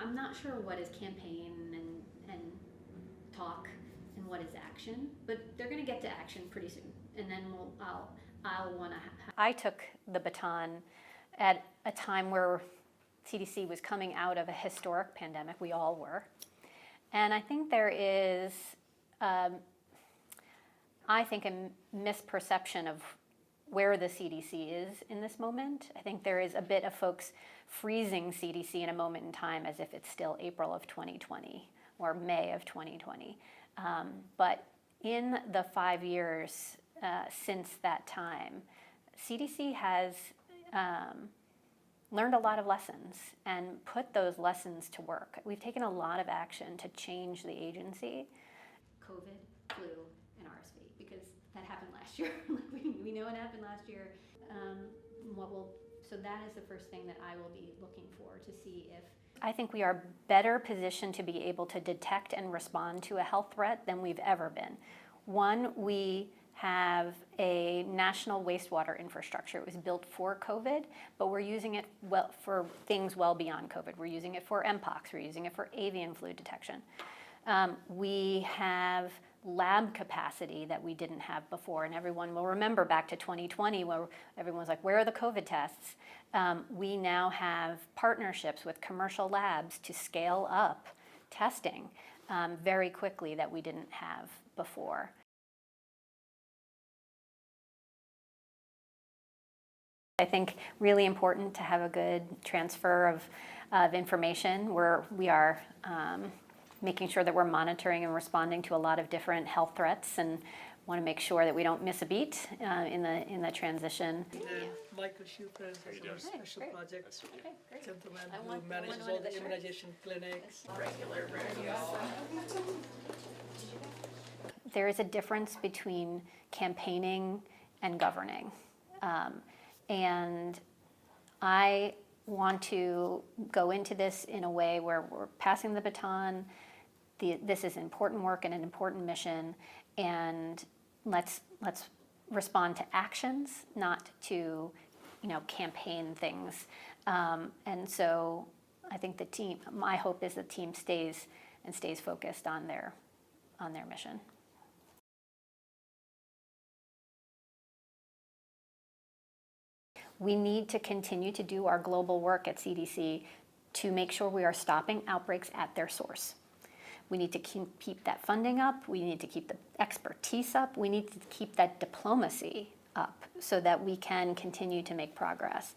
I'm not sure what is campaign and talk and what is action, but they're going to get to action pretty soon, and then I'll want to. I took the baton at a time where CDC was coming out of a historic pandemic. We all were, and I think there is, I think, a misperception of where the CDC is in this moment. I think there is a bit of folks freezing CDC in a moment in time as if it's still April of 2020 or May of 2020. But in the 5 years since that time, CDC has learned a lot of lessons and put those lessons to work. We've taken a lot of action to change the agency. COVID, flu, and RSV, because that happened last year. we know it happened last year. So that is the first thing that I will be looking for to see if. I think we are better positioned to be able to detect and respond to a health threat than we've ever been. One, we have a national wastewater infrastructure. It was built for COVID, but we're using it for things well beyond COVID. We're using it for Mpox, we're using it for avian flu detection. We have lab capacity that we didn't have before, and everyone will remember back to 2020 where everyone was like, where are the COVID tests? We now have partnerships with commercial labs to scale up testing very quickly that we didn't have before. I think really important to have a good transfer of information where we are making sure that we're monitoring and responding to a lot of different health threats, and want to make sure that we don't miss a beat in the transition. Michael Schufer is our special projects gentleman who manages all the immunization clinics. Regular radio. There is a difference between campaigning and governing. And I want to go into this in a way where we're passing the baton. This is important work and an important mission, and let's respond to actions, not to campaign things. And so I think the team. My hope is the team stays focused on their mission. We need to continue to do our global work at CDC to make sure we are stopping outbreaks at their source. We need to keep that funding up. We need to keep the expertise up. We need to keep that diplomacy up so that we can continue to make progress.